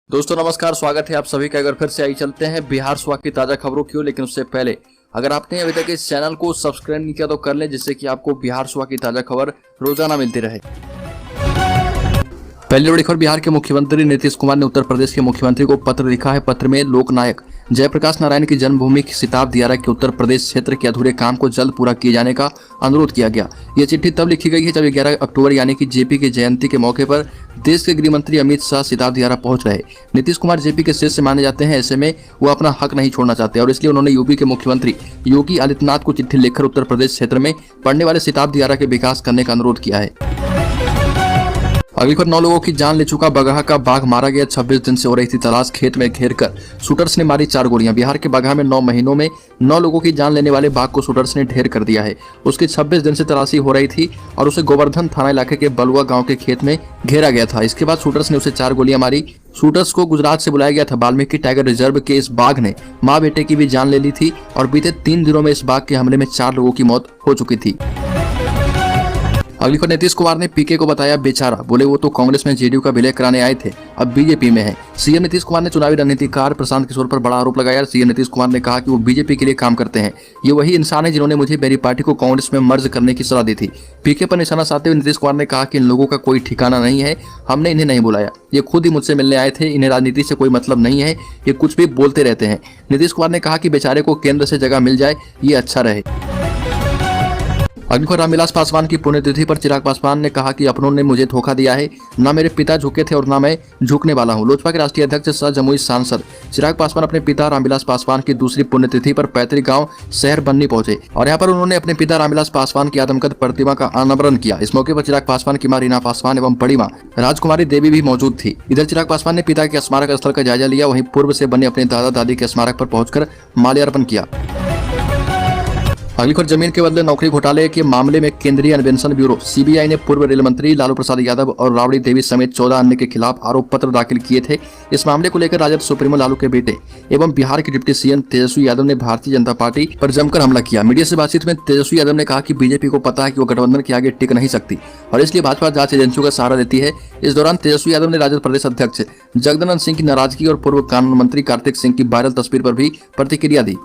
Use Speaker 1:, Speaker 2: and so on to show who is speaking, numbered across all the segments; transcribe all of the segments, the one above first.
Speaker 1: दोस्तों नमस्कार, स्वागत है आप सभी का। अगर फिर से आई चलते हैं बिहार स्वास्थ्य की ताजा खबरों की ओर, लेकिन उससे पहले अगर आपने अभी तक इस चैनल को सब्सक्राइब नहीं किया तो कर लें, जिससे कि आपको बिहार स्वास्थ्य की ताजा खबर रोजाना मिलती रहे। पहली बड़ी खबर, बिहार के मुख्यमंत्री नीतीश कुमार ने उत्तर प्रदेश के मुख्यमंत्री को पत्र लिखा है। पत्र में लोकनायक जयप्रकाश नारायण की जन्मभूमि सिताब दियारा के उत्तर प्रदेश क्षेत्र के अधूरे काम को जल्द पूरा किए जाने का अनुरोध किया गया। ये चिट्ठी तब लिखी गई है जब 11 अक्टूबर यानी कि जेपी की जयंती के मौके पर देश के गृह मंत्री अमित शाह सिताब दियारा पहुंच रहे। नीतीश कुमार जेपी के शिष्य माने जाते हैं, ऐसे में वो अपना हक नहीं छोड़ना चाहते और इसलिए उन्होंने यूपी के मुख्यमंत्री योगी आदित्यनाथ को चिट्ठी लिखकर उत्तर प्रदेश क्षेत्र में पड़ने वाले सिताब दियारा के विकास करने का अनुरोध किया है। अगली खबर, 9 लोगों की जान ले चुका बगहा का बाघ मारा गया। 26 दिन से हो रही थी तलाश, खेत में घेरकर शूटर्स ने मारी 4 गोलियां। बिहार के बगहा में 9 महीनों में 9 लोगों की जान लेने वाले बाघ को शूटर्स ने ढेर कर दिया है। उसकी 26 दिन से तलाशी हो रही थी और उसे गोवर्धन थाना इलाके के बलुआ गांव के खेत में घेरा गया था। इसके बाद शूटर्स ने उसे 4 गोलियां मारी। शूटर्स को गुजरात से बुलाया गया था। वाल्मीकि टाइगर रिजर्व के इस बाघ ने माँ बेटे की भी जान ले ली थी और बीते 3 दिनों में इस बाघ के हमले में 4 लोगों की मौत हो चुकी थी। अगली खबर, नीतीश कुमार ने पीके को बताया बेचारा, बोले वो तो कांग्रेस में जेडीयू का विलय कराने आए थे, अब बीजेपी में है। सीएम नीतीश कुमार ने चुनावी रणनीतिकार प्रशांत किशोर पर बड़ा आरोप लगाया। सीएम नीतीश कुमार ने कहा कि वो बीजेपी के लिए काम करते हैं। ये वही इंसान है जिन्होंने मुझे मेरी पार्टी को कांग्रेस में मर्ज करने की सलाह दी थी। पीके पर निशाना साधते हुए नीतीश कुमार ने कहा कि इन लोगों का कोई ठिकाना नहीं है, हमने इन्हें नहीं बुलाया, ये खुद ही मुझसे मिलने आए थे, इन्हें राजनीति से कोई मतलब नहीं है, ये कुछ भी बोलते रहते हैं। नीतीश कुमार ने कहा कि बेचारे को केंद्र से जगह मिल जाए, ये अच्छा रहे। अगली खबर, रामविलास पासवान की पुण्यतिथि पर चिराग पासवान ने कहा कि अपनों ने मुझे धोखा दिया है, ना मेरे पिता झुके थे और ना मैं झुकने वाला हूं। लोजपा के राष्ट्रीय अध्यक्ष सह जमुई सांसद चिराग पासवान अपने पिता रामविलास पासवान की दूसरी पुण्यतिथि पर पैतृक गांव शहर बन्नी पहुंचे और यहां पर उन्होंने अपने पिता रामविलास पासवान की आदमकद प्रतिमा का अनावरण किया। इस मौके पर चिराग पासवान की मां रीना पासवान एवं बड़ी मां राजकुमारी देवी भी मौजूद थी। इधर चिराग पासवान ने पिता के स्मारक स्थल का जायजा लिया, वहीं पूर्व से बने अपने दादा दादी के स्मारक पर पहुंचकर माल्यार्पण किया। अगली खबर, जमीन के बदले नौकरी घोटाले के मामले में केंद्रीय अन्वेषण ब्यूरो सीबीआई ने पूर्व रेल मंत्री लालू प्रसाद यादव और राबड़ी देवी समेत 14 अन्य के खिलाफ आरोप पत्र दाखिल किए थे। इस मामले को लेकर राजद सुप्रीमो लालू के बेटे एवं बिहार के डिप्टी सीएम तेजस्वी यादव ने भारतीय जनता पार्टी पर जमकर हमला किया। मीडिया से बातचीत में तेजस्वी यादव ने कहा कि बीजेपी को पता है कि वो गठबंधन के आगे टिक नहीं सकती और इसलिए भाजपा जांच एजेंसियों का सहारा देती है। इस दौरान तेजस्वी यादव ने राजद प्रदेश अध्यक्ष जगदानंद सिंह की नाराजगी और पूर्व कानून मंत्री कार्तिक सिंह की वायरल तस्वीर पर भी प्रतिक्रिया दी।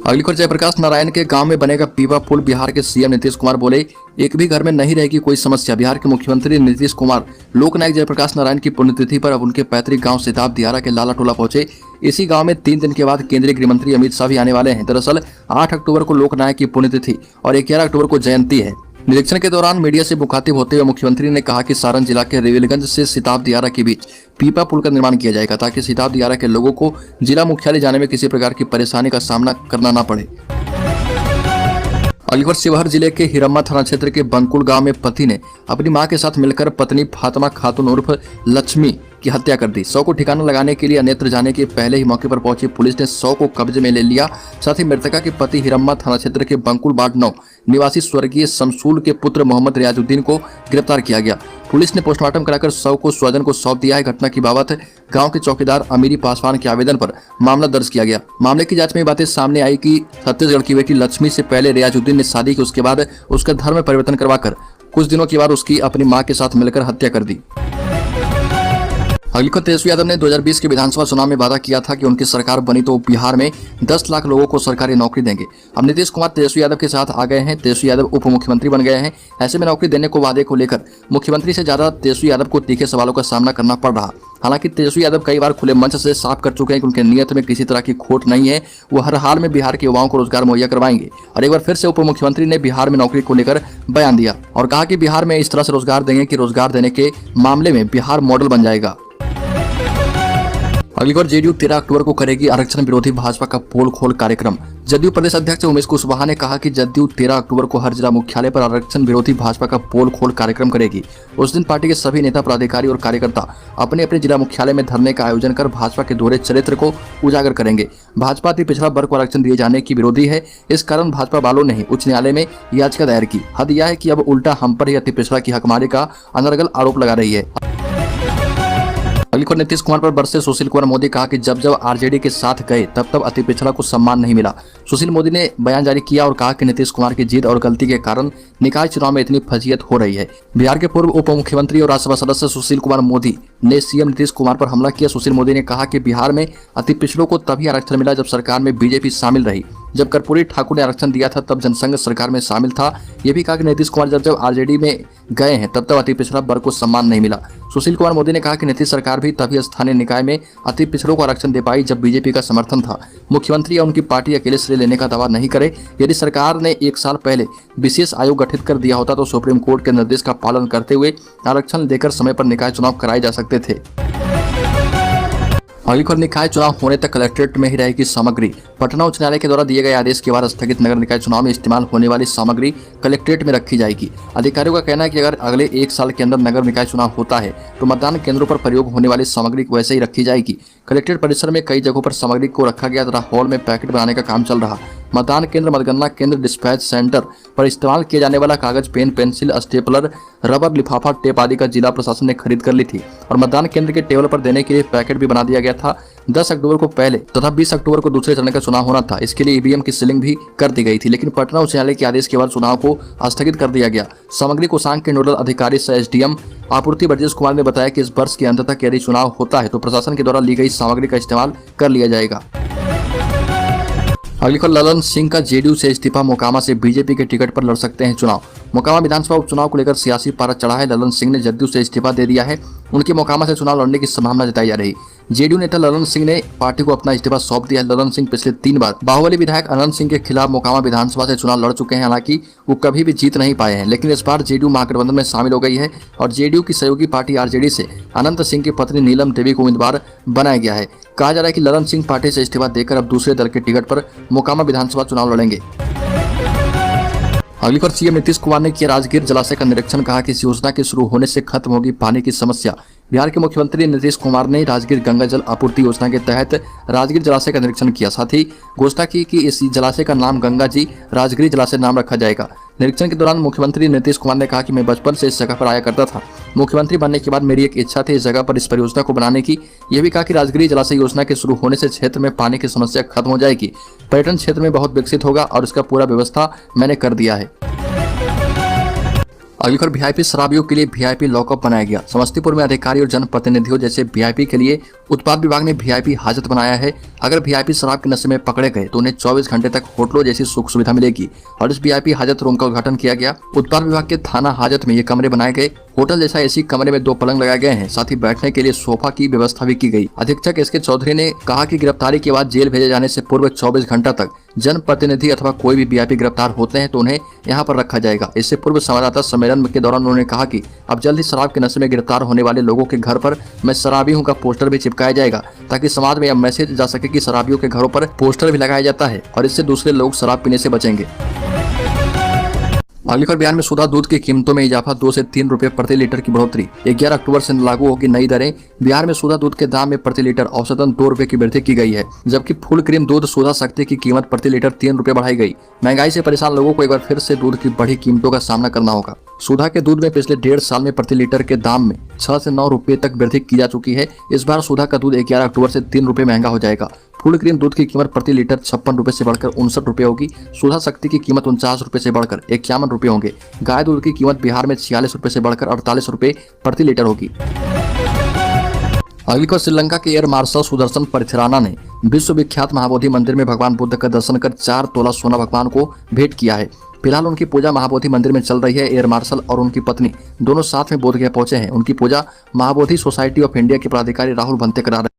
Speaker 1: अगली खबर, जयप्रकाश नारायण के गांव में बनेगा पीपा पुल। बिहार के सीएम नीतीश कुमार बोले एक भी घर में नहीं रहेगी कोई समस्या। बिहार के मुख्यमंत्री नीतीश कुमार लोकनायक जयप्रकाश नारायण की पुण्यतिथि पर अब उनके पैतृक गांव सिताब दियारा के लाला टोला पहुंचे। इसी गांव में 3 दिन के बाद केंद्रीय गृह मंत्री अमित शाह भी आने वाले हैं। दरअसल 8 अक्टूबर को लोकनायक की पुण्यतिथि और 11 अक्टूबर को जयंती है। निरीक्षण के दौरान मीडिया से मुखातिब होते हुए मुख्यमंत्री ने कहा कि सारण जिला के रेविलगंज से सिताब दियारा के बीच पीपा पुल का निर्माण किया जाएगा ताकि सिताब दियारा के लोगों को जिला मुख्यालय जाने में किसी प्रकार की परेशानी का सामना करना न पड़े। अलीगढ़ शिवहर जिले के हिरम्मा थाना क्षेत्र के बंकुल गांव में पति ने अपनी मां के साथ मिलकर पत्नी फातिमा खातून उर्फ लक्ष्मी की हत्या कर दी। शव को ठिकाना लगाने के लिए अन्यत्र जाने के पहले ही मौके पर पहुंची पुलिस ने शव को कब्जे में ले लिया। साथ ही मृतका के पति हिरम्मा थाना क्षेत्र के बंकुल वार्ड 9 निवासी स्वर्गीय शमसूल के पुत्र मोहम्मद रियाजुद्दीन को गिरफ्तार किया गया। पुलिस ने पोस्टमार्टम कराकर शव को स्वजन को सौंप दिया है। घटना की बाबत गांव के चौकीदार अमीरी पासवान के आवेदन पर मामला दर्ज किया गया। मामले की जांच में बातें सामने आई कि छत्तीसगढ़ की बेटी लक्ष्मी से पहले रियाजुद्दीन ने शादी की, उसके बाद उसका धर्म परिवर्तन करवाकर कुछ दिनों के बाद उसकी अपनी मां के साथ मिलकर हत्या कर दी। अगली खबर, तेजस्वी यादव ने 2020 के विधानसभा चुनाव में वादा किया था कि उनकी सरकार बनी तो बिहार में 10 लाख लोगों को सरकारी नौकरी देंगे। अब नीतीश कुमार तेजस्वी यादव के साथ आ गए हैं। तेजस्वी यादव उप मुख्यमंत्री बन गए हैं। ऐसे में नौकरी देने को वादे को लेकर मुख्यमंत्री से ज्यादा तेजस्वी यादव को तीखे सवालों का सामना करना पड़ रहा। हालांकि तेजस्वी यादव कई बार खुले मंच से साफ कर चुके हैं कि उनके नियत में किसी तरह की खोट नहीं है, वो हर हाल में बिहार के युवाओं को रोजगार मुहैया करवाएंगे। और एक बार फिर से उप मुख्यमंत्री ने बिहार में नौकरी को लेकर बयान दिया और कहा कि बिहार में इस तरह से रोजगार देंगे कि रोजगार देने के मामले में बिहार मॉडल बन जाएगा। अगली बार, जेडीयू 13 अक्टूबर को करेगी आरक्षण विरोधी भाजपा का पोल खोल कार्यक्रम। जदयू प्रदेश अध्यक्ष उमेश कुशवाहा ने कहा कि जदयू 13 अक्टूबर को हर जिला मुख्यालय पर आरक्षण विरोधी भाजपा का पोल खोल कार्यक्रम करेगी। उस दिन पार्टी के सभी नेता, पदाधिकारी और कार्यकर्ता अपने अपने जिला मुख्यालय में धरने का आयोजन कर भाजपा के दोहरे चरित्र को उजागर करेंगे। भाजपा अति पिछड़ा वर्ग को आरक्षण दिए जाने की विरोधी है। इस कारण भाजपा वालों ने उच्च न्यायालय में याचिका दायर की। हद यह है कि अब उल्टा हम पर ही अति पिछड़ा की हकमारी का अनर्गल आरोप लगा रही है। अगली खबर, नीतीश कुमार पर बरसे सुशील कुमार मोदी, कहा कि जब जब आरजेडी के साथ गए तब तब अति पिछड़ा को सम्मान नहीं मिला। सुशील मोदी ने बयान जारी किया और कहा कि नीतीश कुमार की जिद और गलती के कारण निकाय चुनाव में इतनी फजीयत हो रही है। बिहार के पूर्व उप मुख्यमंत्री और राज्यसभा सदस्य सुशील कुमार मोदी ने सीएम नीतीश कुमार पर हमला किया। सुशील मोदी ने कहा कि बिहार में अति पिछड़ों को तभी आरक्षण मिला जब सरकार में बीजेपी शामिल रही। जब कर्पूरी ठाकुर ने आरक्षण दिया था तब जनसंघ सरकार में शामिल था। ये भी कहा कि नीतीश कुमार जब जब आरजेडी में गए हैं तब तब अति पिछड़ा वर्ग को सम्मान नहीं मिला। सुशील कुमार मोदी ने कहा कि नीतीश सरकार भी तभी स्थानीय निकाय में अति पिछड़ों को आरक्षण दे पाई जब बीजेपी का समर्थन था। मुख्यमंत्री या उनकी पार्टी अकेले श्रेय लेने का दावा नहीं करे। यदि सरकार ने 1 साल पहले विशेष आयोग गठित कर दिया होता तो सुप्रीम कोर्ट के निर्देश का पालन करते हुए आरक्षण देकर समय पर निकाय चुनाव कराए जा सकते थे। अगली खबर, निकाय चुनाव होने तक कलेक्ट्रेट में ही रहेगी सामग्री। पटना उच्च न्यायालय के द्वारा दिए गए आदेश के बाद स्थगित नगर निकाय चुनाव में इस्तेमाल होने वाली सामग्री कलेक्ट्रेट में रखी जाएगी। अधिकारियों का कहना है कि अगर अगले 1 साल के अंदर नगर निकाय चुनाव होता है तो मतदान केंद्रों पर प्रयोग होने वाली सामग्री वैसे ही रखी जाएगी। कलेक्ट्रेट परिसर में कई जगहों पर सामग्री को रखा गया तथा हॉल में पैकेट बनाने का काम चल रहा। मतदान केंद्र, मतगणना केंद्र, डिस्पैच सेंटर पर इस्तेमाल किए जाने वाला कागज, पेन, पेंसिल, स्टेपलर, रबर, लिफाफा, टेप आदि का जिला प्रशासन ने खरीद कर ली थी और मतदान केंद्र के टेबल पर देने के लिए पैकेट भी बना दिया गया था। 10 अक्टूबर को पहले तथा 20 अक्टूबर को दूसरे चरण का चुनाव होना था। इसके लिए ईवीएम की सीलिंग भी कर दी गई थी, लेकिन पटना उच्च न्यायालय के आदेश के बाद चुनाव को स्थगित कर दिया गया। सामग्री कोषांग के नोडल अधिकारी सह एसडीएम आपूर्ति ब्रजेश कुमार ने बताया कि इस वर्ष के अंत तक यदि चुनाव होता है तो प्रशासन के द्वारा ली गई सामग्री का इस्तेमाल कर लिया जाएगा। अगली खबर, ललन सिंह का जेडीयू से इस्तीफा, मोकामा से बीजेपी के टिकट पर लड़ सकते हैं चुनाव। मोकामा विधानसभा उपचुनाव को लेकर सियासी पारा चढ़ा है। ललन सिंह ने जदयू से इस्तीफा दे दिया है। उनके मोकामा से चुनाव लड़ने की संभावना जताई जा रही। जेडीयू नेता ललन सिंह ने पार्टी को अपना इस्तीफा सौंप दिया है। ललन सिंह पिछले 3 बार बाहुबली विधायक अनंत सिंह के खिलाफ मोकामा विधानसभा से चुनाव लड़ चुके हैं। हालांकि वो कभी भी जीत नहीं पाए हैं, लेकिन इस बार जेडीयू महागठबंधन में शामिल हो गई है और जेडीयू की सहयोगी पार्टी आरजेडी से अनंत सिंह की पत्नी नीलम देवी को उम्मीदवार बनाया गया है। कहा जा रहा है कि ललन सिंह पार्टी से इस्तीफा देकर अब दूसरे दल के टिकट पर मोकामा विधानसभा चुनाव लड़ेंगे। अगली खबर, सीएम नीतीश कुमार ने किया राजगीर जलाशय का निरीक्षण, कहा कि इस योजना के शुरू होने से खत्म होगी पानी की समस्या। बिहार के मुख्यमंत्री नीतीश कुमार ने राजगीर गंगा जल आपूर्ति योजना के तहत राजगीर जलाशय का निरीक्षण किया। साथ ही घोषणा की कि इस जलाशय का नाम गंगा जी राजगीर जलाशय नाम रखा जाएगा। निरीक्षण के दौरान मुख्यमंत्री नीतीश कुमार ने कहा कि मैं बचपन से इस जगह पर आया करता था। मुख्यमंत्री बनने के बाद मेरी एक इच्छा थी इस जगह पर इस परियोजना को बनाने की। यह भी कहा कि राजगीर जलाशय योजना के शुरू होने से क्षेत्र में पानी की समस्या खत्म हो जाएगी। पर्यटन क्षेत्र में बहुत विकसित होगा और इसका पूरा व्यवस्था मैंने कर दिया है। अगली खबर, वीआईपी शराबियों के लिए वीआईपी लॉकअप बनाया गया। समस्तीपुर में अधिकारी और जनप्रतिनिधियों जैसे वीआईपी के लिए उत्पाद विभाग ने वीआईपी हाजत बनाया है। अगर वीआईपी शराब के नशे में पकड़े गए तो उन्हें 24 घंटे तक होटलों जैसी सुख सुविधा मिलेगी और इस वीआईपी हाजत रूम का उद्घाटन किया गया। उत्पाद विभाग के थाना हाजत में ये कमरे बनाए गए। होटल जैसा एसी कमरे में 2 पलंग लगाए गए हैं। साथ ही बैठने के लिए सोफा की व्यवस्था भी की गई। अधीक्षक एसके चौधरी ने कहा कि गिरफ्तारी के बाद जेल भेजे जाने से पूर्व 24 घंटा तक जनप्रतिनिधि अथवा कोई भी वीआईपी गिरफ्तार होते हैं तो उन्हें यहाँ पर रखा जाएगा। इससे पूर्व संवाददाता सम्मेलन के दौरान उन्होंने कहा कि अब जल्द ही शराब के नशे में गिरफ्तार होने वाले लोगों के घर पर मैं शराबी हूँ का पोस्टर भी चिपकाया जाएगा, ताकि समाज में यह मैसेज जा सके कि शराबियों के घरों पर पोस्टर भी लगाया जाता है और इससे दूसरे लोग शराब पीने से बचेंगे। अगली खबर, बिहार में सुधा दूध की कीमतों में इजाफा, 2 से 3 रुपए प्रति लीटर की बढ़ोतरी। 11 अक्टूबर से लागू होगी नई दरें। बिहार में सुधा दूध के दाम में प्रति लीटर औसतन 2 रुपए की वृद्धि की गई है, जबकि फुल क्रीम दूध सुधा शक्ति की कीमत प्रति लीटर 3 रुपए बढ़ाई गई। महंगाई से परेशान लोगों को एक बार फिर से दूध की बढ़ी कीमतों का सामना करना होगा। सुधा के दूध में पिछले 1.5 साल में प्रति लीटर के दाम में 6 से 9 रुपए तक वृद्धि की जा चुकी है। इस बार सुधा का दूध 11 अक्टूबर से 3 रुपए महंगा हो जाएगा। फुल क्रीम दूध की कीमत प्रति लीटर 56 रुपए से बढ़कर 59 रुपए होगी। सुधा शक्ति की कीमत 49 रुपए से बढ़कर 51 रुपए होंगे। गाय दूध की कीमत बिहार में 46 रुपए से बढ़कर 48 रुपए प्रति लीटर होगी। अगली खबर, श्रीलंका के एयर मार्शल सुदर्शन परिथराना ने विश्व विख्यात महाबोधि मंदिर में भगवान बुद्ध का दर्शन कर 4 तोला सोना भगवान को भेंट किया है। फिलहाल उनकी पूजा महाबोधि मंदिर में चल रही है। एयर मार्शल और उनकी पत्नी दोनों साथ में बोधगया पहुंचे हैं। उनकी पूजा महाबोधि सोसाइटी ऑफ इंडिया के पदाधिकारी राहुल भंते करा रहे हैं।